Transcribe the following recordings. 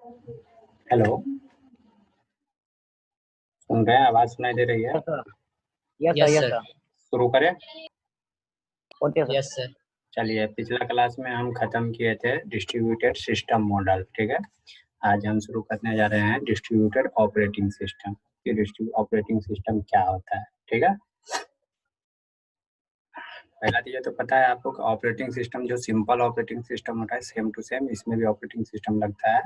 Hello, सुन रहे हैं? आवाज सुनाई दे रही है? Yes sir. Yes sir. Yes yes sir. Sir. शुरू करें? Okay sir. Yes sir. चलिए, पिछला क्लास में हम खत्म किए थे डिस्ट्रीब्यूटेड सिस्टम मॉडल। ठीक है, आज हम शुरू करने जा रहे हैं डिस्ट्रीब्यूटेड ऑपरेटिंग सिस्टम। ये डिस्ट्रीब्यूटेड ऑपरेटिंग सिस्टम क्या होता है? ठीक है, पहला तो ये तो पता है आपको कि ऑपरेटिंग सिस्टम जो सिंपल ऑपरेटिंग सिस्टम होता है सेम टू सेम इसमें भी ऑपरेटिंग सिस्टम लगता है,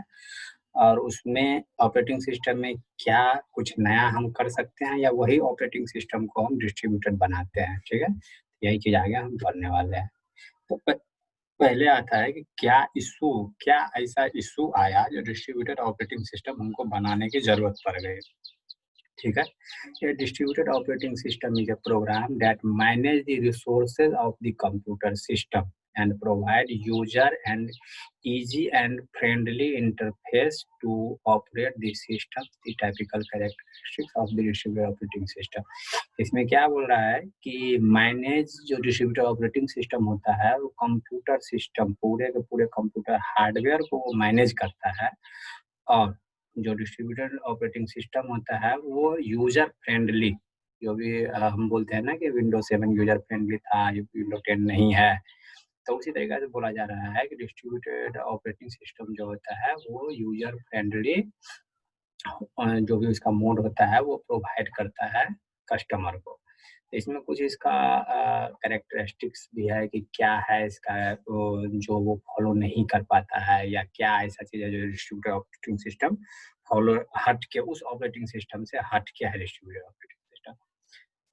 और उसमें ऑपरेटिंग सिस्टम में क्या कुछ नया हम कर सकते हैं या वही ऑपरेटिंग सिस्टम को हम डिस्ट्रीब्यूटेड बनाते हैं। ठीक है, यही चीज आगे हम करने वाले हैं। तो पहले आता है कि क्या ऐसा इशू आया जो डिस्ट्रीब्यूटेड ऑपरेटिंग सिस्टम हमको बनाने की जरूरत पड़ गई। ठीक है, a distributed operating system is a program that manage the resources of the computer system and provide user an easy and friendly interface to operate the system. The typical characteristics of the distributed operating system. इसमें क्या बोल रहा है कि manage जो distributed operating system होता है वो कंप्यूटर सिस्टम पूरे के पूरे कंप्यूटर हार्डवेयर को मैनेज करता है, और जो डिस्ट्रीब्यूटेड ऑपरेटिंग सिस्टम होता है वो यूजर फ्रेंडली, जो भी हम बोलते हैं ना कि विंडोज 7 यूजर फ्रेंडली था, विंडो 10 नहीं है, तो उसी तरीके से बोला जा रहा है कि डिस्ट्रीब्यूटेड ऑपरेटिंग सिस्टम जो होता है वो यूजर फ्रेंडली जो भी उसका मोड होता है वो प्रोवाइड करता है कस्टमर को। तो इसमें कुछ इसका कैरेक्टरिस्टिक्स भी है कि क्या है इसका जो वो फॉलो नहीं कर पाता है, या क्या ऐसा चीज़ है जो डिस्ट्रीब्यूटेड ऑपरेटिंग सिस्टम फॉलो हट के उस ऑपरेटिंग सिस्टम से हट के है डिस्ट्रीब्यूटेड ऑपरेटिंग सिस्टम।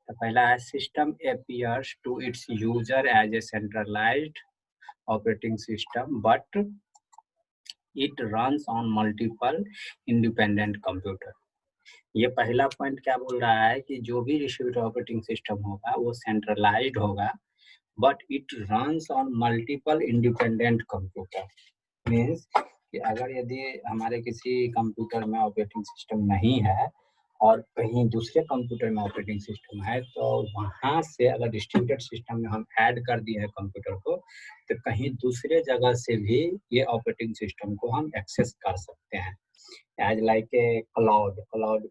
तो पहला है system appears to its user as a centralized operating system but it runs on multiple independent computer. ये पहला पॉइंट क्या बोल रहा है कि जो भी डिस्ट्रीब्यूटेड ऑपरेटिंग सिस्टम होगा वो सेंट्रलाइज्ड होगा, but it runs on multiple independent computer. Means कि अगर यदि हमारे किसी कंप्यूटर में ऑपरेटिंग सिस्टम नहीं है और कहीं दूसरे कंप्यूटर में ऑपरेटिंग सिस्टम है, तो वहाँ से अगर डिस्ट्रीब्यूटेड सिस्टम में हम ऐड कर दिए हैं कंप्यूटर को, तो कहीं दूसरे जगह से भी ये ऑपरेटिंग सिस्टम को हम एक्सेस कर सकते हैं। एज लाइक ए क्लाउड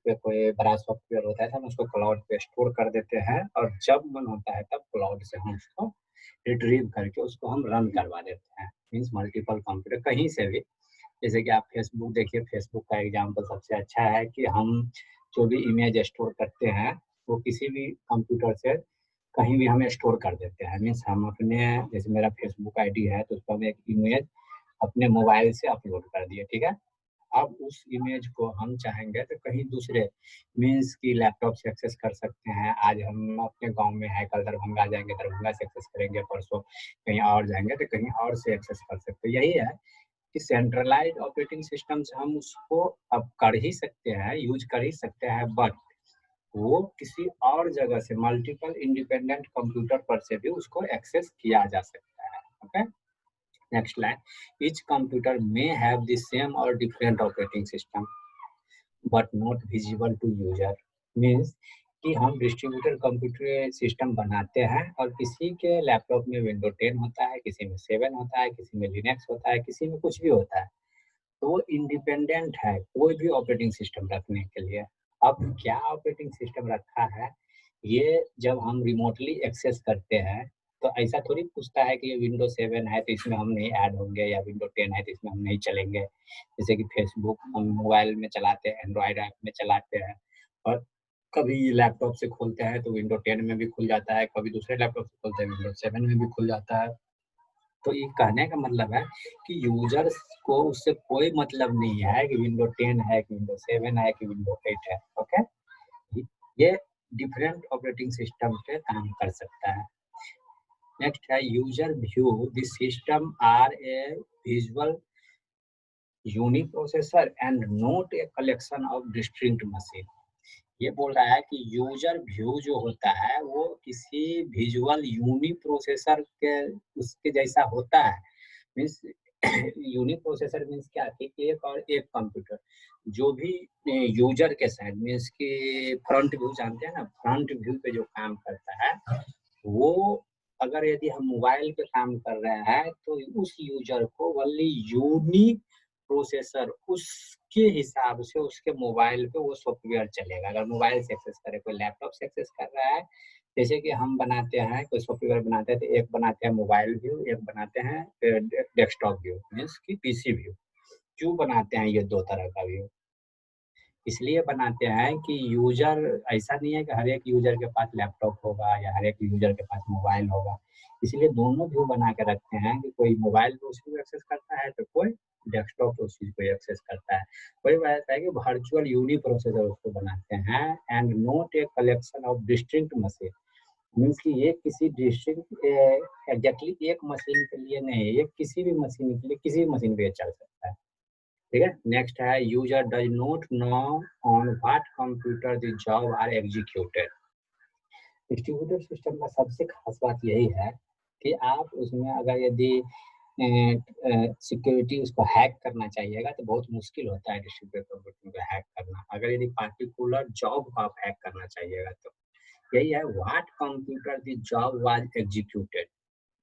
पे कोई बड़ा सॉफ्टवेयर होता है तो हम उसको क्लाउड पे स्टोर कर देते हैं, और जब मन होता है तब क्लाउड से हम उसको रिट्रीव करके उसको हम रन करवा देते हैं। मीन्स मल्टीपल कंप्यूटर कहीं से भी, जैसे कि आप फेसबुक देखिए, फेसबुक का एग्जांपल सबसे अच्छा है कि हम जो भी इमेज स्टोर करते हैं वो किसी भी कंप्यूटर से कहीं भी हम स्टोर कर देते हैं। मीन्स हम अपने, जैसे मेरा फेसबुक आईडी है तो उसको हम एक इमेज अपने मोबाइल से अपलोड कर दिए, ठीक है। अब उस इमेज को हम चाहेंगे तो कहीं दूसरे, मीन्स की लैपटॉप से एक्सेस कर सकते हैं। आज हम अपने गांव में है, कल दरभंगा जाएंगे, दरभंगा से एक्सेस करेंगे, परसों कहीं और जाएंगे तो कहीं और से एक्सेस कर सकते हैं। यही है कि सेंट्रलाइज्ड ऑपरेटिंग सिस्टम से हम उसको अब कर ही सकते हैं, यूज कर ही सकते हैं, बट वो किसी और जगह से मल्टीपल इंडिपेंडेंट कंप्यूटर पर से भी उसको एक्सेस किया जा सकता है। Okay, next line, each computer may have the same or different operating system but not visible to user। Means कि हम डिस्ट्रीब्यूटेड कंप्यूटर सिस्टम बनाते हैं और किसी के लैपटॉप में विंडो 10 होता है, किसी में 7 होता है, किसी में लिनक्स होता है, किसी में कुछ भी होता है, तो वो इंडिपेंडेंट है कोई भी ऑपरेटिंग सिस्टम रखने के लिए। अब क्या ऑपरेटिंग सिस्टम रखा है, ये जब हम रिमोटली एक्सेस करते हैं तो ऐसा थोड़ी पूछता है कि ये विंडो 7 है तो इसमें हम नहीं ऐड होंगे, या विंडो 10 है तो इसमें हम नहीं चलेंगे। जैसे कि फेसबुक हम मोबाइल में चलाते हैं, एंड्रॉयड ऐप में चलाते हैं, और कभी लैपटॉप से खोलते हैं तो विंडो 10 में भी खुल जाता है, कभी दूसरे लैपटॉप से खोलते हैं विंडो 7 में भी खुल जाता है। तो ये कहने का मतलब है कि यूजर्स को उससे कोई मतलब नहीं है कि विंडो 10 है कि विंडो 7 है कि विंडो 8 है। ओके, ये डिफरेंट ऑपरेटिंग सिस्टम पे काम कर सकता है। नेक्स्ट है user view, this system are a visual uniprocessor and not a collection of distinct machine. ये बोल रहा है कि यूजर व्यू जो होता है वो किसी विजुअल यूनिप्रोसेसर के उसके जैसा होता है। मीन्स यूनिक प्रोसेसर मीन्स क्या कि एक और एक कंप्यूटर जो भी यूजर के साइड मीन्स कि फ्रंट व्यू जानते हैं ना, फ्रंट व्यू पे जो काम करता है वो, अगर यदि हम मोबाइल पे काम कर रहे हैं तो उस यूजर को ओनली यूनिक प्रोसेसर उसके हिसाब से उसके मोबाइल पे वो सॉफ्टवेयर चलेगा। अगर मोबाइल से एक्सेस करे, कोई लैपटॉप से एक्सेस कर रहा है, जैसे कि हम बनाते हैं कोई सॉफ्टवेयर बनाते हैं तो एक बनाते हैं मोबाइल व्यू, एक बनाते हैं डेस्कटॉप व्यू मीन्स की पीसी व्यू। क्यों बनाते हैं ये दो तरह का व्यू? इसलिए बनाते हैं कि यूजर, ऐसा नहीं है कि हर एक यूजर के पास लैपटॉप होगा या हर एक यूजर के पास मोबाइल होगा। इसलिए दोनों व्यू बना के रखते हैं कि कोई मोबाइल पे उसी को एक्सेस करता है तो कोई डेस्कटॉप पे उसी को एक्सेस करता है। वही बात है कि वर्चुअल यूनी प्रोसेसर उसको बनाते हैं and not a collection of distinct machine. Means कि ये किसी डिस्टिंक्ट एग्जैक्टली एक मशीन के लिए नहीं, ये किसी भी मशीन के लिए किसी भी मशीन पे चल सकता है। ठीक है। नेक्स्ट है user does not know on what computer the job are executed. Distributed system का सबसे खास बात यही है कि आप उसमें अगर यदि सिक्योरिटी उसको हैक करना चाहिएगा तो बहुत मुश्किल होता है डिस्ट्रीब्यूटेड कंप्यूटर को हैक करना। अगर यदि पार्टिकुलर जॉब को आप हैक करना चाहिएगा तो यही है what computer the job was executed.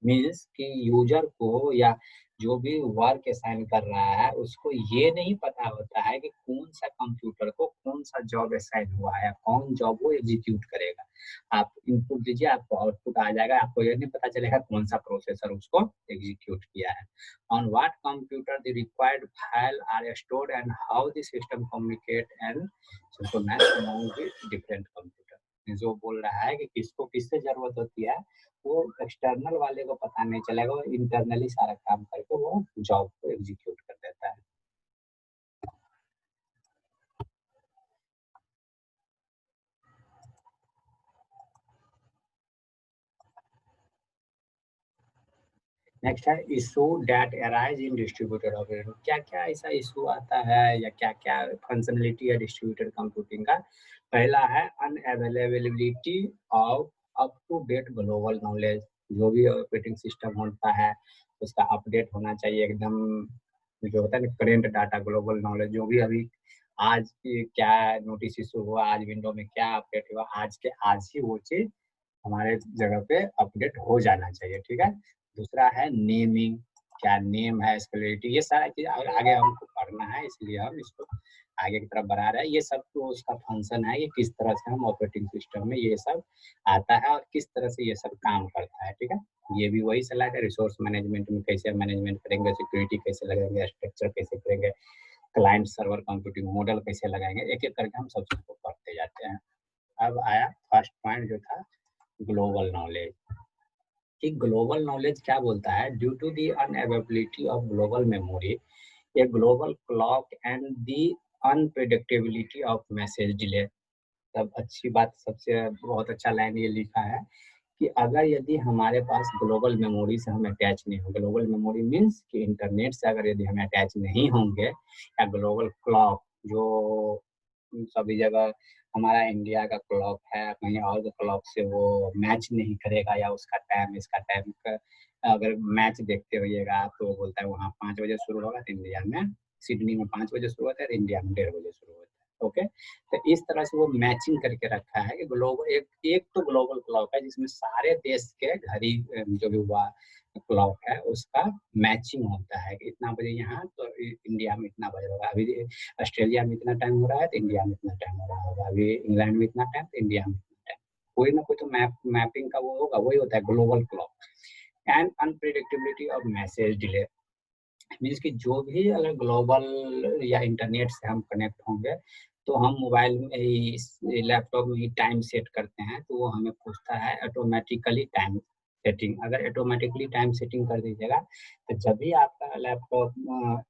Means कि यूजर को या जो भी वर्क असाइन कर रहा है उसको ये नहीं पता होता है कि कौन सा कंप्यूटर को कौन सा जॉब असाइन हुआ है, कौन जॉब वो एग्जीक्यूट करेगा। आप इनपुट दीजिए, आपको आउटपुट आ जाएगा, आपको ये नहीं पता चलेगा कौन सा प्रोसेसर उसको एग्जीक्यूट किया है। On what computer the required file are stored and how the system communicate and synchronize among the different computer. जो बोल रहा है कि किसको किससे जरूरत होती है वो एक्सटर्नल वाले को पता नहीं चलेगा, वो इंटरनली सारा काम करके वो जॉब को एग्जीक्यूट कर देता है। नेक्स्ट है issue that arise in distributed operating. क्या क्या ऐसा इशू आता है या क्या क्या फंक्शनलिटी है डिस्ट्रीब्यूटेड कंप्यूटिंग का? पहला है unavailability of up to date global knowledge. जो भी ऑपरेटिंग सिस्टम होता है उसका अपडेट होना चाहिए एकदम, जो होता है ना करेंट डाटा ग्लोबल नॉलेज, जो भी अभी आज की क्या नोटिस इशू हुआ, आज विंडो में क्या अपडेट हुआ, आज के आज ही वो चीज हमारे जगह पे अपडेट हो जाना चाहिए। ठीक है। दूसरा है नेमिंग, क्या नेम है, स्केलेरिटी, ये सारा चीज आगे हमको पढ़ना है, इसलिए हम इसको आगे की तरफ बढ़ा रहे हैं। ये सब तो उसका फंक्शन है कि किस तरह से हम ऑपरेटिंग सिस्टम में ये सब आता है और किस तरह से ये सब काम करता है। ठीक है। ये भी वही सलाह है, रिसोर्स मैनेजमेंट में कैसे मैनेजमेंट करेंगे, सिक्योरिटी कैसे लगाएंगे, स्ट्रक्चर कैसे करेंगे, क्लाइंट सर्वर कंप्यूटिंग मॉडल कैसे लगाएंगे, एक एक करके हम सब चीज को पढ़ते जाते हैं। अब आया फर्स्ट पॉइंट जो था ग्लोबल नॉलेज। कि ग्लोबल नॉलेज क्या बोलता है? Due to the unavailability of global memory, a global clock and the unpredictability of message delay. तब अच्छी बात, सबसे बहुत अच्छा लाइन ये लिखा है कि अगर यदि हमारे पास ग्लोबल मेमोरी से हम अटैच नहीं हो, ग्लोबल मेमोरी मीन्स कि इंटरनेट से अगर यदि हम अटैच नहीं होंगे, या ग्लोबल क्लॉक जो सभी जगह हमारा इंडिया का क्लॉक है, कहीं और के क्लॉक से वो मैच नहीं करेगा, या उसका टाइम इसका टाइम का अगर मैच देखते रहिएगा तो बोलता है वहाँ 5 बजे शुरू होगा तो इंडिया में, सिडनी में 5 बजे शुरू होता है तो इंडिया में 1:30 बजे शुरू होता है। ओके। तो इस तरह से वो मैचिंग करके रखा है कि ग्लोबल एक एक तो ग्लोबल क्लॉक है जिसमें सारे देश के घड़ी जो भी हुआ क्लॉक है उसका मैचिंग होता है कि इतना बजे यहाँ तो इंडिया में इतना बजे होगा, अभी ऑस्ट्रेलिया में इतना टाइम हो रहा है तो इंडिया में इतना टाइम हो रहा होगा, अभी इंग्लैंड में इतना टाइम तो इंडिया में इतना टाइम। कोई ना कोई तो मैपिंग का वो होगा, वही होता है global clock. And unpredictability of message delay means कि जो भी अगर ग्लोबल या इंटरनेट से हम कनेक्ट होंगे तो हम मोबाइल में ही लैपटॉप में ही टाइम सेट करते हैं तो वो हमें पूछता है ऑटोमेटिकली टाइम सेटिंग। अगर ऑटोमेटिकली टाइम सेटिंग कर दीजिएगा तो जब भी आपका लैपटॉप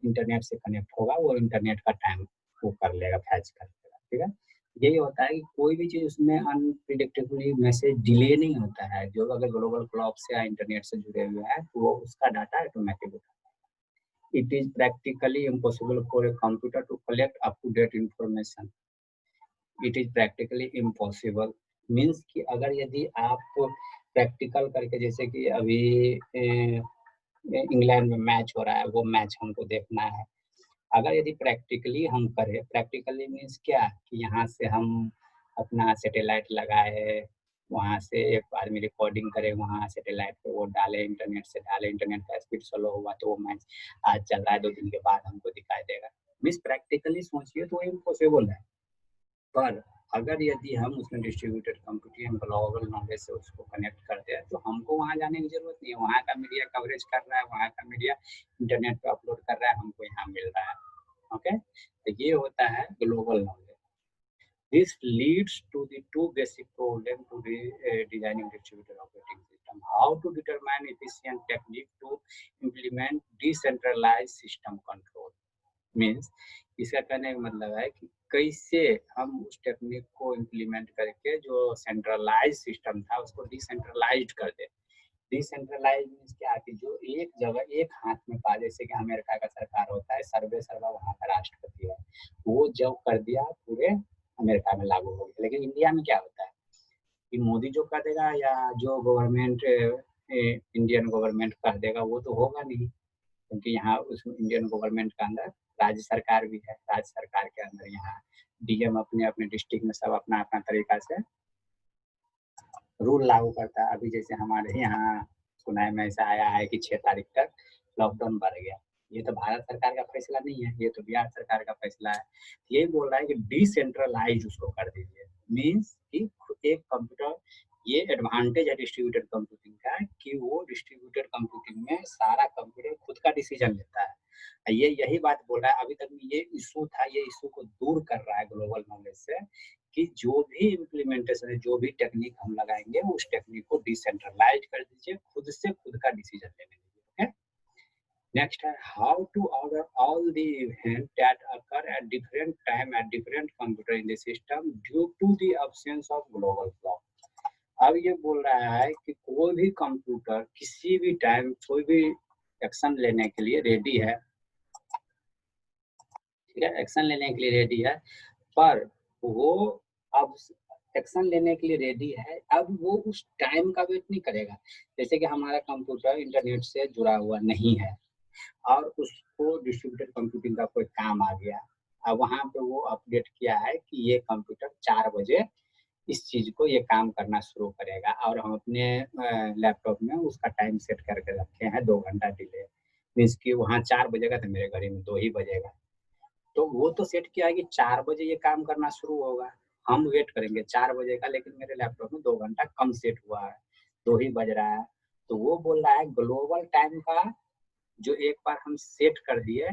इंटरनेट से कनेक्ट होगा वो इंटरनेट का टाइम वो कर लेगा, फैच कर लेगा। ठीक है। यही होता है कि कोई भी चीज़ उसमें अनप्रिडिक्टेबली मैसेज डिले नहीं होता है, जो अगर ग्लोबल क्लॉक से या इंटरनेट से जुड़े हुए हैं तो वो उसका data automatic. It is practically impossible for a computer to collect up-to-date information. It is practically impossible means कि अगर यदि आप प्रैक्टिकल करके, जैसे कि अभी इंग्लैंड में मैच हो रहा है, वो मैच हमको देखना है, अगर यदि प्रैक्टिकली हम करें, प्रैक्टिकली मीन्स क्या कि यहाँ से हम अपना सैटेलाइट लगाए, वहाँ से एक आदमी रिकॉर्डिंग करे, वहाँ सैटेलाइट पे वो डाले, इंटरनेट से डाले, इंटरनेट का स्पीड स्लो हुआ तो वो मैच आज चल रहा है, 2 दिन के बाद हमको दिखाई देगा। मीन्स प्रैक्टिकली सोचिए तो इम्पॉसिबल है। पर अगर यदि हम उसमें डिस्ट्रीब्यूटेड कंप्यूटिंग ग्लोबल नॉलेज से उसको कनेक्ट करते हैं तो हमको वहाँ जाने की जरूरत नहीं है। वहाँ का मीडिया कवरेज कर रहा है, वहाँ का मीडिया इंटरनेट पे अपलोड कर रहा है, हमको यहाँ मिल रहा है। ओके, तो ये होता है global knowledge. This leads to the two basic problems to the designing distributed operating system. How to determine efficient technique to implement decentralized system control. Means इसका कहने का मतलब है कि कैसे हम उस टेक्निक को इम्प्लीमेंट करके जो सेंट्रलाइज सिस्टम था उसको डिसेंट्रलाइज कर दे। डिसेंट्रलाइज मीन्स क्या कि जो एक जगह एक हाथ में पा, जैसे कि अमेरिका का सरकार होता है, सर्वे सर्वा वहाँ का राष्ट्रपति है, वो जब कर दिया पूरे अमेरिका में लागू हो गया। लेकिन इंडिया में क्या होता है कि मोदी जो कर देगा या जो गवर्नमेंट इंडियन गवर्नमेंट कर देगा वो तो होगा नहीं, क्योंकि यहाँ उस इंडियन गवर्नमेंट के अंदर राज्य सरकार भी है। राज्य सरकार के अंदर यहाँ डीएम अपने अपने डिस्ट्रिक्ट में सब अपना अपना तरीका से रूल लागू करता है। अभी जैसे हमारे यहाँ सुनाई में ऐसा आया है कि 6 तारीख तक लॉकडाउन बढ़ गया। ये तो भारत सरकार का फैसला नहीं है, ये तो बिहार सरकार का फैसला है। ये बोल रहा है कि डिसेंट्रलाइज उसको कर दीजिए। मीन्स कि एक कंप्यूटर, ये एडवांटेज है डिस्ट्रीब्यूटेड कंप्यूटिंग का कि वो डिस्ट्रीब्यूटेड कंप्यूटिंग में सारा कंप्यूटर खुद का डिसीजन लेता है। ये यही बात बोल रहा है। अभी तक में ये इशू था, ये इशू को दूर कर रहा है ग्लोबल नॉलेज से कि जो भी इम्प्लीमेंटेशन है, जो भी टेक्निक हम लगाएंगे उस टेक्निक को डिसेंट्रलाइज कर दीजिए, खुद से खुद का डिसीजन लेने दीजिए। ओके, नेक्स्ट है how to order all the event that occur at different time at different computer in the system due to the absence of global clock. अब ये बोल रहा है कि कोई भी कंप्यूटर किसी भी टाइम कोई भी एक्शन लेने के लिए रेडी है, ठीक है, एक्शन लेने के लिए रेडी है, पर वो अब एक्शन लेने के लिए रेडी है, अब वो उस टाइम का वेट नहीं करेगा। जैसे कि हमारा कंप्यूटर इंटरनेट से जुड़ा हुआ नहीं है और उसको डिस्ट्रीब्यूटेड कंप्यूटिंग का कोई काम आ गया, अब वहाँ पे वो अपडेट किया है कि ये कंप्यूटर 4 बजे इस चीज को ये काम करना शुरू करेगा, और हम अपने लैपटॉप में उसका टाइम सेट करके रखे हैं 2 घंटा डिले। मीन्स कि वहाँ 4 बजेगा तो मेरे घड़ी में 2 ही बजेगा। तो वो तो सेट किया है कि 4 बजे ये काम करना शुरू होगा, हम वेट करेंगे 4 बजे का, लेकिन मेरे लैपटॉप में 2 घंटा कम सेट हुआ है, 2 ही बज रहा है। तो वो बोल रहा है ग्लोबल टाइम का जो एक बार हम सेट कर दिए,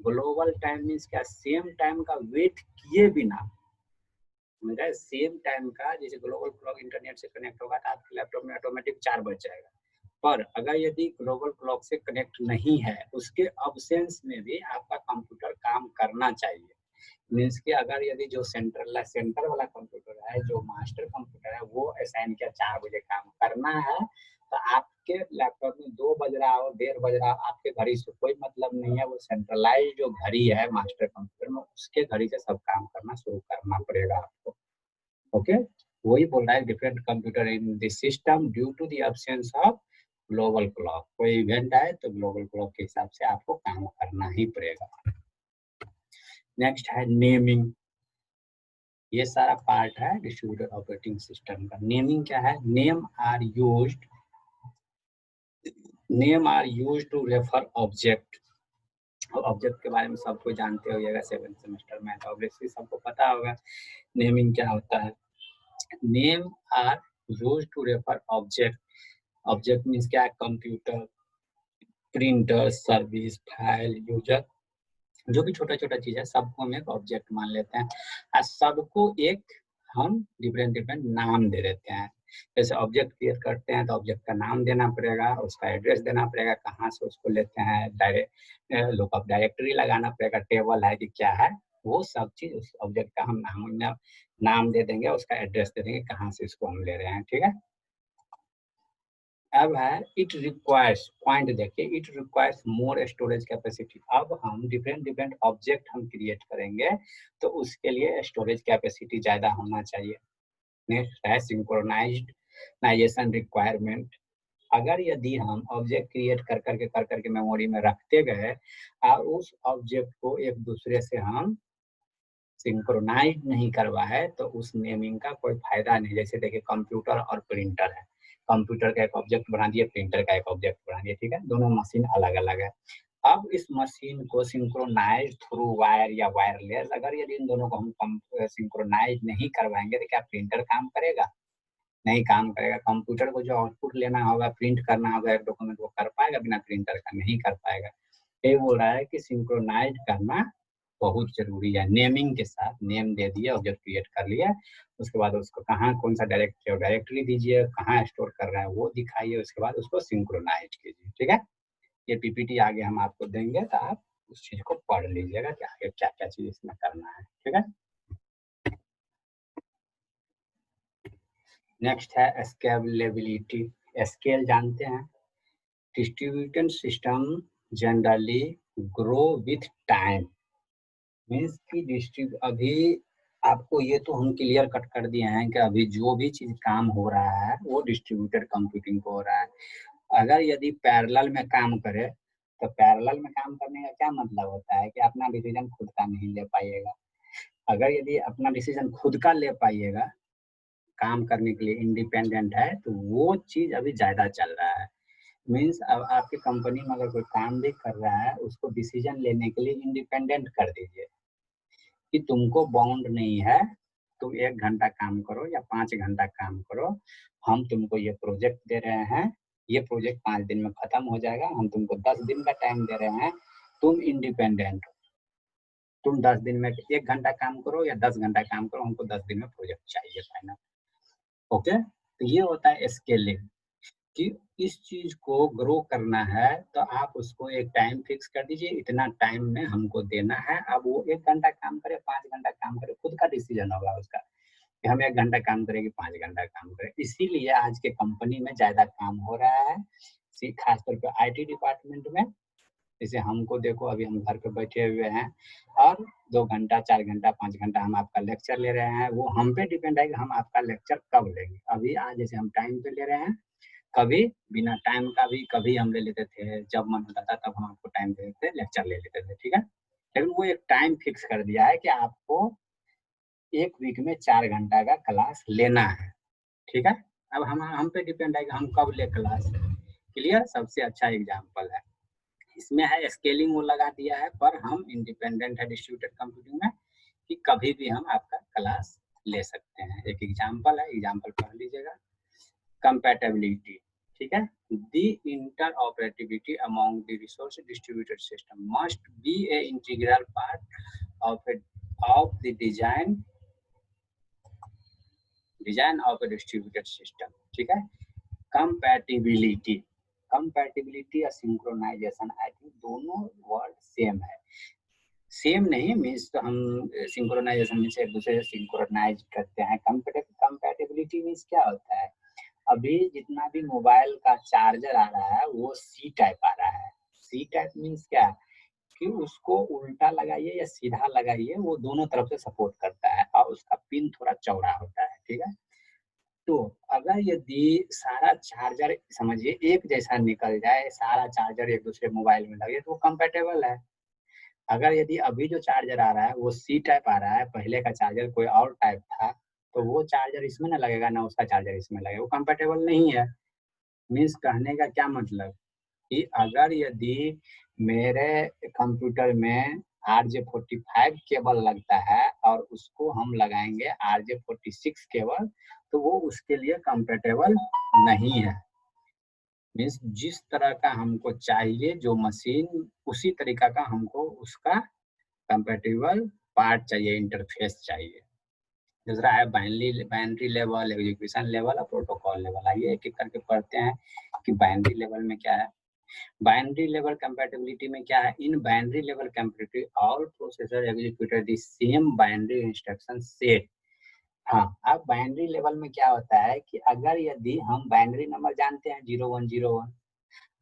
ग्लोबल टाइम मीन्स क्या, सेम टाइम का वेट किए बिना, मेरा सेम टाइम का, जैसे ग्लोबल क्लॉक इंटरनेट से कनेक्ट होगा तो आपके लैपटॉप में ऑटोमेटिक 4 बज जाएगा। पर अगर यदि ग्लोबल क्लॉक से कनेक्ट नहीं है, उसके अब्सेंस में भी आपका कंप्यूटर काम करना चाहिए। मीन्स कि अगर यदि जो सेंटर वाला कंप्यूटर है, जो मास्टर कंप्यूटर है, वो असाइन किया 4 बजे काम करना है, तो आपके लैपटॉप में 2 बज रहा हो, 1:30 बज रहा हो, आपके घड़ी से कोई मतलब नहीं है। वो सेंट्रलाइज जो घड़ी है मास्टर कंप्यूटर में, उसके घड़ी से सब काम करना शुरू करना पड़ेगा आपको। ओके, वही बोल रहा है different computer in the system due to the absence of global clock. कोई इवेंट आए तो ग्लोबल क्लॉक के हिसाब से आपको काम करना ही पड़ेगा। नेक्स्ट है नेमिंग। ये सारा पार्ट है डिस्ट्रीब्यूटेड ऑपरेटिंग सिस्टम का। नेमिंग क्या है, name are used to refer object. Object के बारे में सब कोई जानते होगा, 7th सेमेस्टर में, तो ऑब्वियसली सबको पता होगा नेमिंग क्या होता है। Name are used to refer object. Object means क्या है, computer, printer, service, file, user, जो भी छोटा छोटा चीज है सबको हम एक ऑब्जेक्ट मान लेते हैं, और सबको एक हम डिफरेंट नाम दे देते हैं। जैसे ऑब्जेक्ट क्रिएट करते हैं तो ऑब्जेक्ट का नाम देना पड़ेगा, उसका एड्रेस देना पड़ेगा, कहाँ से उसको लेते हैं, डायरेक्ट लुकअप डायरेक्टरी लगाना पड़ेगा, टेबल है कि क्या है, वो सब चीज उस ऑब्जेक्ट का हम नाम दे देंगे, उसका एड्रेस दे देंगे, कहाँ से इसको हम ले रहे हैं। ठीक है, अब है इट रिक्वायर्स, पॉइंट देखिए, it requires more storage capacity. अब हम डिफरेंट ऑब्जेक्ट हम क्रिएट करेंगे तो उसके लिए स्टोरेज कैपेसिटी ज्यादा होना चाहिए। नेक्स्ट है सिंक्रोनाइजेशन रिक्वायरमेंट। अगर यदि हम ऑब्जेक्ट क्रिएट कर करके मेमोरी में रखते गए और उस ऑब्जेक्ट को एक दूसरे से हम सिंक्रोनाइज नहीं करवा है तो उस नेमिंग का कोई फायदा नहीं। जैसे देखिए कंप्यूटर और प्रिंटर है, कंप्यूटर का एक ऑब्जेक्ट बना दिए, प्रिंटर का एक ऑब्जेक्ट बना दिए, ठीक है, दोनों मशीन अलग अलग है। अब इस मशीन को सिंक्रोनाइज थ्रू वायर या वायरलेस, अगर यदि इन दोनों को हम सिंक्रोनाइज नहीं करवाएंगे तो क्या प्रिंटर काम करेगा? नहीं काम करेगा। कंप्यूटर को जो आउटपुट लेना होगा, प्रिंट करना होगा एक डॉक्यूमेंट, वो कर पाएगा बिना प्रिंटर का? नहीं कर पाएगा। ये बोल रहा है कि सिंक्रोनाइज करना बहुत जरूरी है। नेमिंग के साथ नेम दे दिया, ऑब्जेक्ट क्रिएट कर लिया, उसके बाद उसको कहाँ कौन सा डायरेक्टरी, डायरेक्टरी दीजिए, कहाँ स्टोर कर रहा है वो दिखाइए, उसके बाद उसको सिंक्रोनाइज कीजिए, ठीक है। ये पीपीटी आगे हम आपको देंगे तो आप उस चीज को पढ़ लीजिएगा कि आगे क्या क्या चीज इसमें करना है, ठीक है। नेक्स्ट है स्केलेबिलिटी। स्केल जानते हैं, distributed system generally grow with time. Means की अभी आपको ये तो हम क्लियर कट कर दिए हैं कि अभी जो भी चीज काम हो रहा है वो डिस्ट्रीब्यूटेड कंप्यूटिंग को हो रहा है। अगर यदि पैरेलल में काम करे तो पैरेलल में काम करने का क्या मतलब होता है कि अपना डिसीजन खुद का नहीं ले पाइएगा। अगर यदि अपना डिसीजन खुद का ले पाइएगा, काम करने के लिए इंडिपेंडेंट है, तो वो चीज अभी ज्यादा चल रहा है। मीन्स अब आपकी कंपनी में अगर कोई काम भी कर रहा है, उसको डिसीजन लेने के लिए इंडिपेंडेंट कर दीजिए कि तुमको बाउंड नहीं है, तुम 1 घंटा काम करो या 5 घंटा काम करो, हम तुमको ये प्रोजेक्ट दे रहे हैं, ये प्रोजेक्ट 5 दिन में खत्म हो जाएगा, हम तुमको 10 दिन का टाइम दे रहे हैं, तुम इंडिपेंडेंट हो, तुम 10 दिन में 1 घंटा काम करो या 10 घंटा काम करो, हमको 10 दिन में प्रोजेक्ट चाहिए फाइनल। ओके, तो ये होता है स्केलिंग कि इस चीज को ग्रो करना है तो आप उसको एक टाइम फिक्स कर दीजिए, इतना टाइम में हमको देना है। अब वो 1 घंटा काम करे, 5 घंटा काम करे, खुद का डिसीजन होगा उसका कि हम 1 घंटा काम करें कि 5 घंटा काम करें। इसीलिए आज के कंपनी में ज्यादा काम हो रहा है, खासतौर पर आईटी डिपार्टमेंट में। जैसे हमको देखो, अभी हम घर पे बैठे हुए हैं और 2 घंटा 4 घंटा 5 घंटा हम आपका लेक्चर ले रहे हैं, वो हम पे डिपेंड है कि हम आपका लेक्चर कब लेंगे। अभी आज जैसे हम टाइम पे ले रहे हैं, कभी बिना टाइम का भी कभी हम ले लेते थे, जब मन होता था तब हम आपको टाइम दे देते, लेक्चर ले लेते थे, ठीक है। लेकिन वो एक टाइम फिक्स कर दिया है कि आपको 1 वीक में 4 घंटा का क्लास लेना है, ठीक है। अब हम पे डिपेंड है कि हम कब ले क्लास। क्लियर, सबसे अच्छा एग्जाम्पल है इसमें है स्केलिंग, वो लगा दिया है, पर हम इंडिपेंडेंट है डिस्ट्रीब्यूटेड कंप्यूटिंग में कि कभी भी हम आपका क्लास ले सकते हैं। एक एग्जाम्पल है, एग्जाम्पल पढ़ लीजिएगा। compatibility, ठीक है। The interoperability among the resource distributed system must be a integral part of the design of a distributed system, ठीक है। compatibility और synchronization, आई थिंक दोनों वर्ड सेम है। सेम नहीं मीन्स तो हम सिंक्रोनाइजेशन में से एक दूसरे से सिंक्रोनाइज करते हैं। कंपैटिबिलिटी मीन्स क्या होता है, अभी जितना भी मोबाइल का चार्जर आ रहा है वो सी टाइप आ रहा है। सी टाइप मीन्स क्या, कि उसको उल्टा लगाइए या सीधा लगाइए, वो दोनों तरफ से सपोर्ट करता है और उसका पिन थोड़ा चौड़ा होता है, ठीक है। तो अगर यदि सारा चार्जर समझिए एक जैसा निकल जाए, सारा चार्जर एक दूसरे मोबाइल में लगे, तो वो कंपेटेबल है। अगर यदि अभी जो चार्जर आ रहा है वो सी टाइप आ रहा है, पहले का चार्जर कोई और टाइप था, तो वो चार्जर इसमें ना लगेगा ना उसका चार्जर इसमें लगेगा, वो कंपेटेबल नहीं है। मीन्स कहने का क्या मतलब कि अगर यदि मेरे कंप्यूटर में RJ45 केबल लगता है और उसको हम लगाएंगे RJ46 केबल, तो वो उसके लिए कंपेटेबल नहीं है। मीन्स जिस तरह का हमको चाहिए जो मशीन, उसी तरीका का हमको उसका कंपेटेबल पार्ट चाहिए, इंटरफेस चाहिए। दूसरा है बाइनरी लेवल, एग्जीक्यूशन लेवल और प्रोटोकॉल लेवल। आइए एक एक करके पढ़ते हैं कि बाइनरी लेवल में क्या है। बाइनरी लेवल कंपैटिबिलिटी में क्या है, in binary level compatibility all processor executed the same binary instruction set. हाँ, अब बाइनरी लेवल में क्या होता है कि अगर यदि हम बाइनरी नंबर जानते हैं 0101,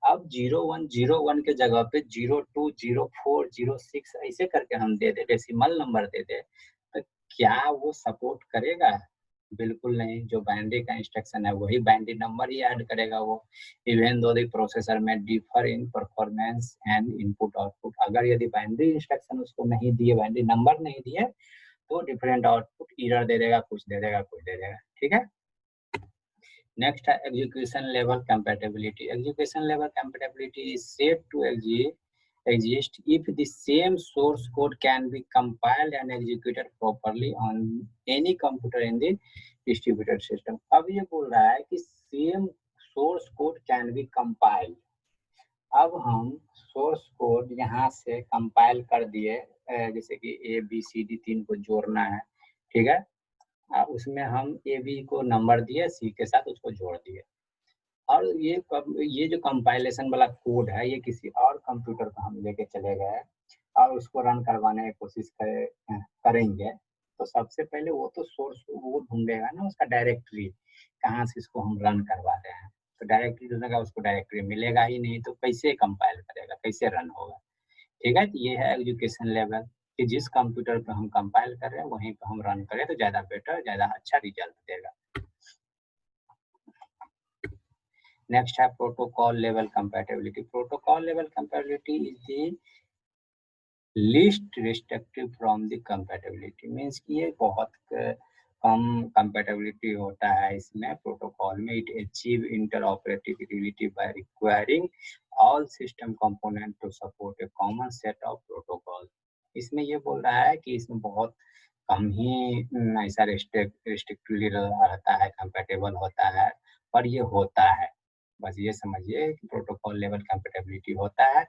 अब 0101 के जगह पे 02 04 06 ऐसे करके हम दे दे, डेसिमल नंबर दे दे, तो क्या वो सपोर्ट करेगा? बिल्कुल नहीं। जो बाइनरी का इंस्ट्रक्शन है वही बाइनरी नंबर ही ऐड करेगा वो। इवन दो द प्रोसेसर में differ in performance and input output, अगर यदि बाइनरी इंस्ट्रक्शन उसको नहीं दिए, बाइनरी नंबर नहीं दिए, तो डिफरेंट आउटपुट एरर दे देगा, कुछ दे देगा, कुछ दे देगा, ठीक है। नेक्स्ट है execution level compatibility. Execution level compatibility is said to exist if the same source code can be compiled and executed properly on any computer in the distributed system। अब ये बोल रहा है कि same source code can be compiled. अब हम source code यहाँ से कंपाइल कर दिए, जैसे कि ए बी सी डी 3 को जोड़ना है, ठीक है। उसमें हम ए बी को नंबर दिए, सी के साथ उसको जोड़ दिए, और ये जो कंपाइलेशन वाला कोड है ये किसी और कंप्यूटर को हम लेके चले गए और उसको रन करवाने की कोशिश करेंगे, तो सबसे पहले वो तो सोर्स वो ढूंढेगा ना, उसका डायरेक्टरी कहाँ से इसको हम रन करवा रहे हैं। तो डायरेक्टरी ढूंढेगा, उसको डायरेक्टरी मिलेगा ही नहीं, तो कैसे कंपाइल करेगा, कैसे रन होगा, ठीक है। तो ये है एजुकेशन लेवल कि जिस कंप्यूटर पे हम कंपाइल कर रहे हैं वहीं पे हम रन करें तो ज़्यादा बेटर, ज़्यादा अच्छा रिजल्ट देगा। नेक्स्ट है protocol level compatibility. Protocol level compatibility is the least restrictive from the compatibility. Means कि ये बहुत कम कंपैटिबिलिटी होता है इसमें प्रोटोकॉल में। It achieve interoperability by requiring all system component to support a common set of protocol. इसमें ये बोल रहा है कि इसमें बहुत कम ही ऐसा रिस्ट्रिक्टिवली रहता है, कंपैटिबल होता है, पर ये होता है। बस ये समझिए कि प्रोटोकॉल लेवल कंपैटिबिलिटी होता है।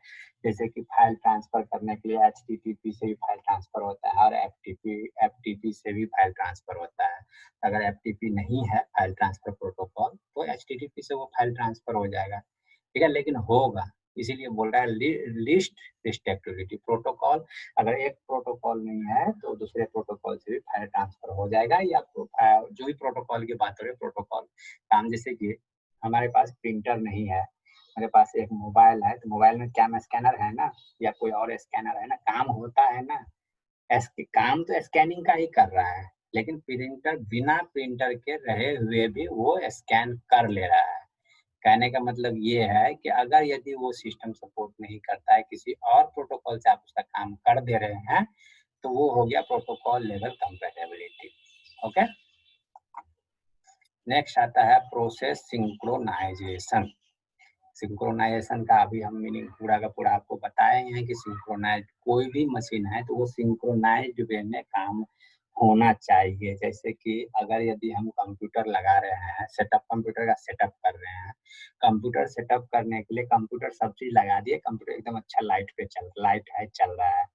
जैसे कि फाइल ट्रांसफर करने के लिए एचटीटीपी से भी फाइल ट्रांसफर होता है और एफटीपी से भी फाइल ट्रांसफर होता है। अगर एफटीपी नहीं है फाइल ट्रांसफर प्रोटोकॉल तो एचटीटीपी से वो फाइल ट्रांसफर हो जाएगा, ठीक है, लेकिन होगा। इसीलिए बोल रहा है लिस्ट रिस्ट्रिक्टिविटी। प्रोटोकॉल अगर एक प्रोटोकॉल नहीं है तो दूसरे प्रोटोकॉल से भी फाइल ट्रांसफर हो जाएगा, या जो भी प्रोटोकॉल की बात हो रही है प्रोटोकॉल काम। जैसे कि हमारे पास प्रिंटर नहीं है, मेरे पास एक मोबाइल है, तो मोबाइल में क्या स्कैनर है ना, या कोई और स्कैनर है ना, काम होता है ना, काम तो स्कैनिंग का ही कर रहा है, लेकिन प्रिंटर बिना प्रिंटर के रहे हुए भी वो स्कैन कर ले रहा है। कहने का मतलब ये है कि अगर यदि वो सिस्टम सपोर्ट नहीं करता है, किसी और प्रोटोकॉल से आप उसका काम कर दे रहे हैं, तो वो हो गया protocol level compatibility. Okay, next आता है प्रोसेस सिंक्रोनाइजेशन। सिंक्रोनाइजेशन का अभी हम मीनिंग पूरा का पूरा आपको बताए हैं कि सिंक्रोनाइज कोई भी मशीन है तो वो सिंक्रोनाइज्ड वे में काम होना चाहिए। जैसे कि अगर यदि हम कंप्यूटर लगा रहे हैं, सेटअप कंप्यूटर का सेटअप कर रहे हैं, कंप्यूटर सेटअप करने के लिए कंप्यूटर सब चीज लगा दिए, कंप्यूटर एकदम अच्छा लाइट है चल रहा है।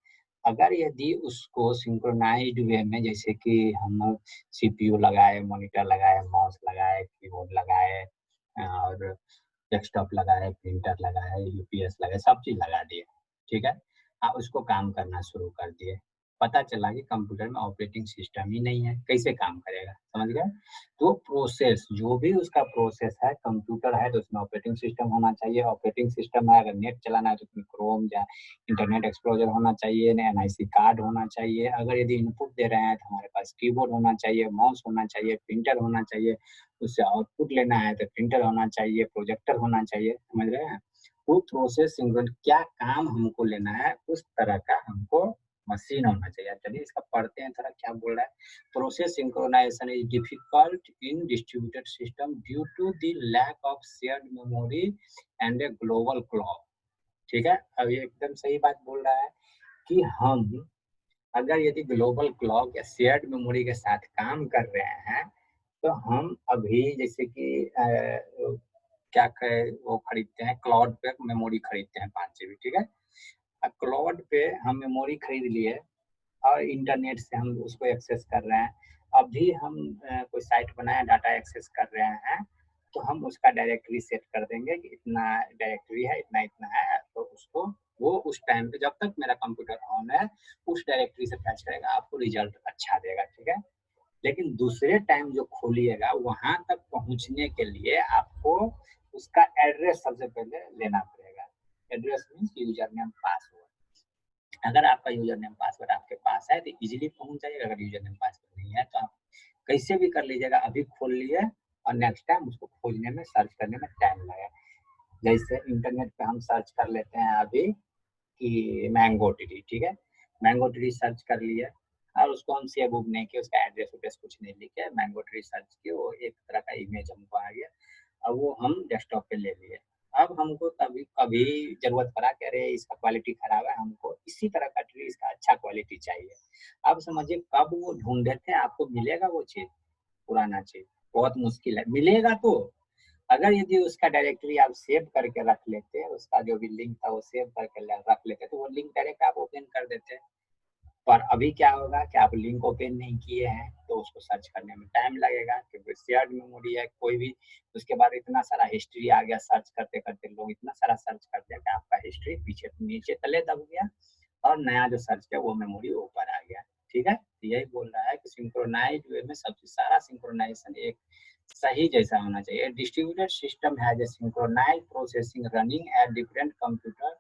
अगर यदि उसको सिंक्रोनाइज्ड वे में, जैसे कि हम सीपीयू लगाए, मॉनिटर लगाए, माउस लगाए, कीबोर्ड लगाए और डेस्कटॉप लगाए, प्रिंटर लगाए, यूपीएस लगाए, सब चीज लगा दिए, ठीक है। आप उसको काम करना शुरू कर दिए, पता चला कि कंप्यूटर में ऑपरेटिंग सिस्टम ही नहीं है, कैसे काम करेगा, समझ गए। तो प्रोसेस जो भी उसका प्रोसेस है, कंप्यूटर है तो उसमें ऑपरेटिंग सिस्टम होना चाहिए। ऑपरेटिंग सिस्टम है, अगर नेट चलाना है तो उसमें क्रोम या इंटरनेट एक्सप्लोरर होना चाहिए, एनआईसी कार्ड होना चाहिए। अगर यदि इनपुट दे रहे हैं तो हमारे पास कीबोर्ड होना चाहिए, माउस होना चाहिए, प्रिंटर होना चाहिए, उससे आउटपुट लेना है तो प्रिंटर होना चाहिए, प्रोजेक्टर होना चाहिए, समझ रहे हैं। वो प्रोसेस सिंक्रोन क्या काम हमको लेना है उस तरह का हमको मशीन होना चाहिए। चलिए इसका पढ़ते हैं थोड़ा क्या बोल रहा है। Process synchronization is difficult in distributed system due to the lack of shared memory and a global clock, ठीक है। अब ये एकदम सही बात बोल रहा है कि हम अगर यदि ग्लोबल क्लॉक या शेयर्ड मेमोरी के साथ काम कर रहे हैं, तो हम अभी जैसे कि क्या कहे वो खरीदते हैं, क्लाउड पे मेमोरी खरीदते हैं 5 GB, ठीक है। अब क्लाउड पे हम मेमोरी खरीद लिए और इंटरनेट से हम उसको एक्सेस कर रहे हैं। अभी हम कोई साइट बनाए, डाटा एक्सेस कर रहे हैं, तो हम उसका डायरेक्टरी सेट कर देंगे कि इतना डायरेक्टरी है, इतना इतना है, तो उसको वो उस टाइम पे जब तक मेरा कंप्यूटर ऑन है उस डायरेक्टरी से फैच करेगा, आपको रिजल्ट अच्छा देगा, ठीक है। लेकिन दूसरे टाइम जो खोलिएगा वहां तक पहुंचने के लिए आपको उसका एड्रेस सबसे पहले लेना पड़ेगा। Address means user name password. अगर आपका यूजर नेम पासवर्ड आपके पास है तो इजीली पहुंच जाएगा, अगर यूजर नेम पासवर्ड नहीं है तो आप कैसे भी कर लीजिएगा। अभी खोल लिए और नेक्स्ट टाइम उसको खोजने में, सर्च करने में टाइम लगेगा। जैसे इंटरनेट पे हम सर्च कर लेते हैं अभी कि मैंगो ट्री, ठीक है, मैंगो ट्री सर्च कर लिए, और उसको हम सेव उब नहीं किए, उसका एड्रेस उड्रेस कुछ नहीं लिखे, मैंगो ट्री सर्च किए, वो एक तरह का इमेज हमको आ गया। अब वो हम डेस्कटॉप पे ले लिए। अब हमको तभी कभी जरूरत पड़ा कि अरे इसका क्वालिटी खराब है, हमको इसी तरह का ट्री, इसका अच्छा क्वालिटी चाहिए। अब समझिए कब वो ढूंढे थे, आपको मिलेगा वो चीज, पुराना चीज बहुत मुश्किल है मिलेगा। तो अगर यदि उसका डायरेक्टरी आप सेव करके रख लेते, उसका जो भी लिंक था वो सेव करके रख लेते, तो वो लिंक डायरेक्ट आप ओपन कर देते। पर अभी क्या होगा कि आप लिंक ओपन नहीं किए हैं तो उसको सर्च करने में टाइम लगेगा, क्योंकि शेयर्ड मेमोरी है कोई भी। उसके बाद इतना सारा हिस्ट्री आ गया, सर्च करते करते लोग इतना सारा सर्च कर दिया कि आपका हिस्ट्री पीछे नीचे तले दब गया, और नया जो सर्च किया वो मेमोरी ऊपर आ गया। ठीक है, तो यही बोल रहा है कि सिंक्रोनाइज वे में सबसे सारा सिंक्रोनाइजेशन एक सही जैसा होना चाहिए। Distributed system has a synchronize processing running at different computer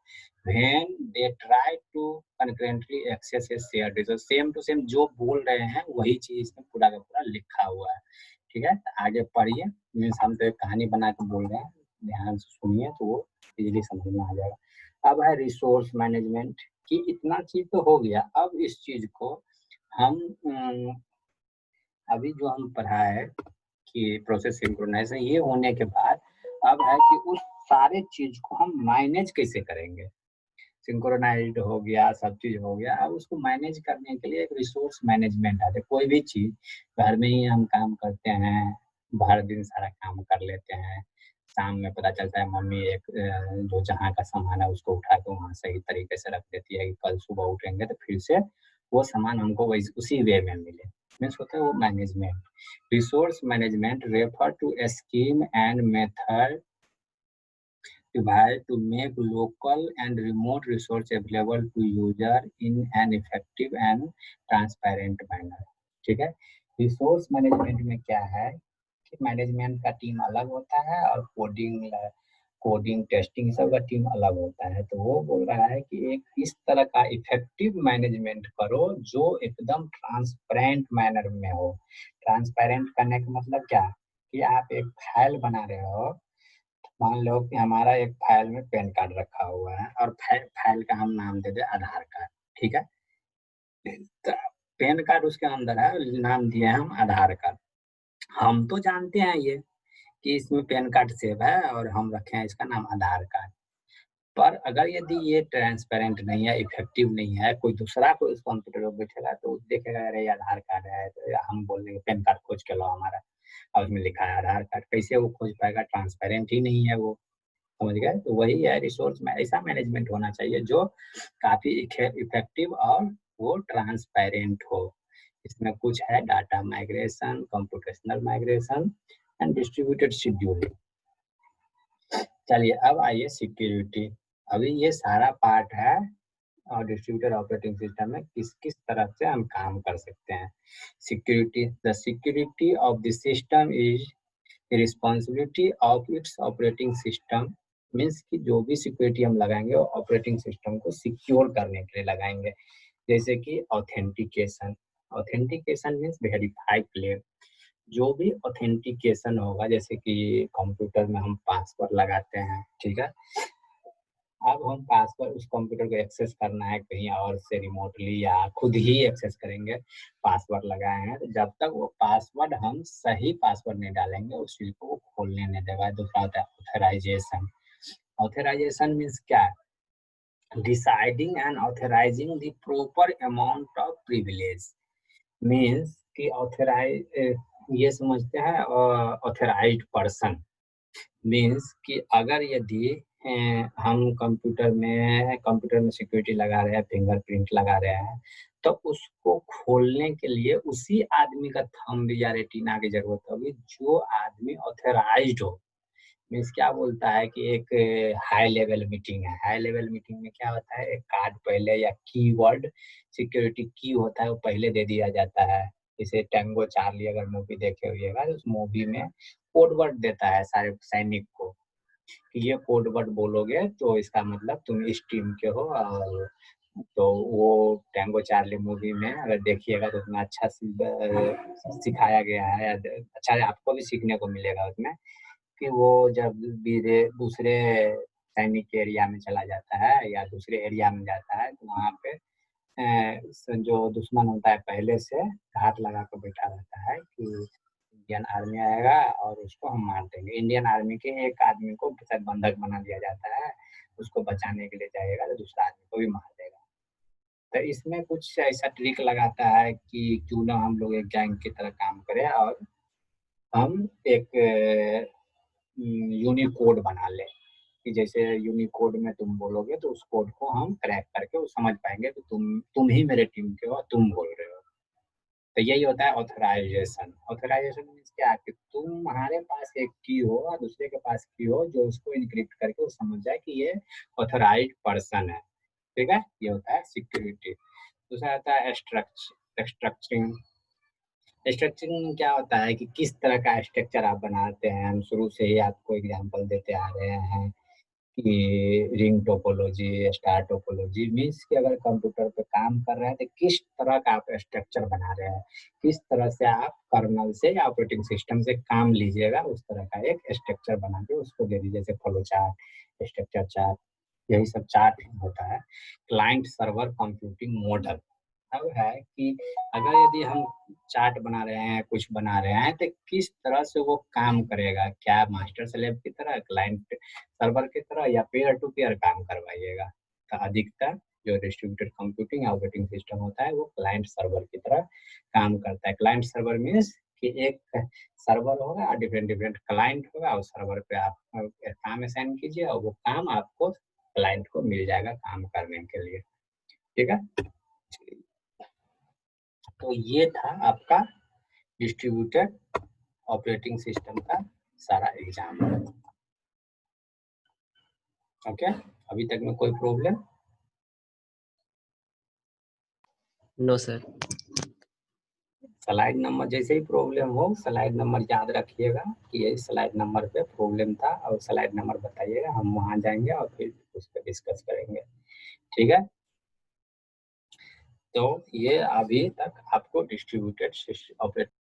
when they try to concurrently access a shared resource. Same to same जो बोल रहे हैं वही चीज इसमें पूरा का पूरा लिखा हुआ है। ठीक है, तो आगे पढ़िए, मीन्स हम तो एक कहानी बना के बोल रहे हैं, ध्यान से सुनिए तो वो इजीली समझ में आ जाएगा। अब है रिसोर्स मैनेजमेंट, कि इतना चीज तो हो गया। अब इस चीज को हम अभी जो हम पढ़ा है कि प्रोसेस सिंक्रोनाइजेशन, ये होने के बाद अब है कि उस सारे चीज को हम मैनेज कैसे करेंगे। सिंक्रोनाइज्ड हो गया, सब चीज हो गया, अब उसको मैनेज करने के लिए एक रिसोर्स मैनेजमेंट आता है। कोई भी चीज घर में ही हम काम करते हैं, भर दिन सारा काम कर लेते हैं, शाम में पता चलता है मम्मी एक जो जहाँ का सामान है उसको उठा के वहाँ सही तरीके से रख देती है कि कल सुबह उठेंगे तो फिर से वो सामान हमको वही उसी वे में मिले। मीन्स होता है वो management. Resource management refer to scheme and method to make local and remote resource available to user in an effective and transparent manner। ठीक है, रिसोर्स मैनेजमेंट में क्या है कि मैनेजमेंट का टीम अलग होता है और कोडिंग टेस्टिंग सब का टीम अलग होता है। तो वो बोल रहा है कि एक इस तरह का इफेक्टिव मैनेजमेंट करो जो एकदम ट्रांसपेरेंट मैनर में हो। ट्रांसपेरेंट करने का मतलब क्या, कि आप एक फाइल बना रहे हो, मान लो कि हमारा एक फाइल में पैन कार्ड रखा हुआ है और फाइल का हम नाम दे दे आधार कार्ड। ठीक है, तो पैन कार्ड उसके अंदर है, नाम दिए हम आधार कार्ड। हम तो जानते हैं ये कि इसमें पैन कार्ड सेव है और हम रखे हैं इसका नाम आधार कार्ड। पर अगर यदि ये ट्रांसपेरेंट नहीं है, इफेक्टिव नहीं है, कोई दूसरा कोई इस कंप्यूटर पर बैठेगा तो देखेगा अरे आधार कार्ड है, तो हम बोल देंगे पैन कार्ड खोज के लो हमारा, और उसमें लिखा है आधार कार्ड, कैसे वो खोज पाएगा, ट्रांसपेरेंट ही नहीं है वो। समझ गए, तो वही है रिसोर्स में ऐसा मैनेजमेंट होना चाहिए जो काफी इफेक्टिव और वो ट्रांसपेरेंट हो। इसमें कुछ है data migration, computational migration and distributed scheduling. चलिए अब आइए सिक्योरिटी। अभी ये सारा पार्ट है और डिस्ट्रीब्यूटेड ऑपरेटिंग सिस्टम में किस किस तरह से हम काम कर सकते हैं। Security, the security of the system is responsibility of its operating system. Means कि जो भी सिक्योरिटी हम लगाएंगे वो ऑपरेटिंग सिस्टम को सिक्योर करने के लिए लगाएंगे। जैसे कि authentication, authentication means verify claim. जो भी ऑथेंटिकेशन होगा, जैसे कि कंप्यूटर में हम पासवर्ड लगाते हैं, ठीक है, अब हम पासवर्ड उस कंप्यूटर को एक्सेस करना है कहीं और से रिमोटली या खुद ही एक्सेस करेंगे, पासवर्ड लगाए हैं, तो जब तक वो पासवर्ड हम सही पासवर्ड नहीं डालेंगे उस चीज को वो खोलने नहीं देगा। दूसरा होता है ऑथराइजेशन। ऑथराइजेशन मीन्स क्या, deciding and authorising the proper amount of privilege. Means कि ऑथराइज ये समझते हैं ऑथराइज्ड पर्सन। मीन्स कि अगर यदि हम कंप्यूटर में सिक्योरिटी लगा रहे हैं, फिंगरप्रिंट लगा रहे हैं, तो उसको खोलने के लिए उसी आदमी का थंब या रेटिना की जरूरत होगी जो आदमी ऑथराइज्ड हो। मीन्स क्या बोलता है कि एक हाई लेवल मीटिंग है, हाई लेवल मीटिंग में क्या होता है, एक कार्ड पहले या कीवर्ड, सिक्योरिटी की होता है वो पहले दे दिया जाता है। जैसे टैंगो चार्ली अगर मूवी देखे हुएगा तो उस मूवी में कोड वर्ड देता है सारे सैनिक को कि ये कोड वर्ड बोलोगे तो इसका मतलब तुम इस टीम के हो। और तो वो टैंगो चार्ली मूवी में अगर देखिएगा तो उतना अच्छा सिखाया गया है, अच्छा आपको भी सीखने को मिलेगा उसमें, कि वो जब दूसरे सैनिक के एरिया में चला जाता है या दूसरे एरिया में जाता है तो वहाँ पे जो दुश्मन होता है पहले से घात लगा कर बैठा रहता है कि इंडियन आर्मी आएगा और उसको हम मार देंगे। इंडियन आर्मी के एक आदमी को शायद बंधक बना दिया जाता है, उसको बचाने के लिए जाएगा तो दूसरा आदमी को भी मार देगा। तो इसमें कुछ ऐसा ट्रिक लगाता है कि क्यों ना हम लोग एक गैंग की तरह काम करें और हम एक यूनिकोड बना लें कि जैसे यूनिकोड में तुम बोलोगे तो उस कोड को हम क्रैक करके वो समझ पाएंगे कि तुम ही मेरे टीम के हो, तुम बोल रहे हो। तो यही होता है ऑथराइजेशन। ऑथराइजेशन मीन्स क्या कि तुम्हारे पास एक की हो और दूसरे के पास की हो जो उसको इनक्रिप्ट करके वो समझ जाए कि ये ऑथराइज्ड पर्सन है। ठीक है, ये होता है सिक्योरिटी। दूसरा आता है स्ट्रक्चरिंग। स्ट्रक्चरिंग में क्या होता है कि किस तरह का स्ट्रक्चर आप बनाते हैं। हम शुरू से ही आपको एग्जांपल देते आ रहे हैं कि ring topology, star topology means कि अगर कंप्यूटर पे काम कर रहे हैं तो किस तरह का आप स्ट्रक्चर बना रहे हैं, किस तरह से आप कर्नल से या ऑपरेटिंग सिस्टम से काम लीजिएगा, उस तरह का एक स्ट्रक्चर बना के उसको दे दीजिए। जैसे फ्लो चार्ट, स्ट्रक्चर चार्ट, यही सब चार्ट होता है। क्लाइंट सर्वर कंप्यूटिंग मॉडल अब है कि अगर यदि हम चार्ट बना रहे हैं, कुछ बना रहे हैं तो किस तरह से वो काम करेगा, क्या मास्टर स्लेव की तरह, क्लाइंट सर्वर की तरह, या पेयर टू पेयर काम करवाइएगा। तो अधिकतर जो डिस्ट्रीब्यूटेड कंप्यूटिंग ऑपरेटिंग सिस्टम होता है वो क्लाइंट सर्वर की तरह काम करता है। क्लाइंट सर्वर मीन्स कि एक सर्वर होगा और डिफरेंट डिफरेंट क्लाइंट होगा, और सर्वर पे आप काम असाइन कीजिए और वो काम आपको क्लाइंट को मिल जाएगा काम करने के लिए। ठीक है, तो ये था आपका डिस्ट्रीब्यूटेड ऑपरेटिंग सिस्टम का सारा एग्जाम्पल। ओके, अभी तक में कोई problem? No sir. Slide number जैसे ही प्रॉब्लम हो स्लाइड नंबर याद रखिएगा कि ये स्लाइड नंबर पे प्रॉब्लम था, और स्लाइड नंबर बताइएगा, हम वहां जाएंगे और फिर उस पर डिस्कस करेंगे। ठीक है, तो ये अभी तक आपको डिस्ट्रीब्यूटेड ऑपरेटिंग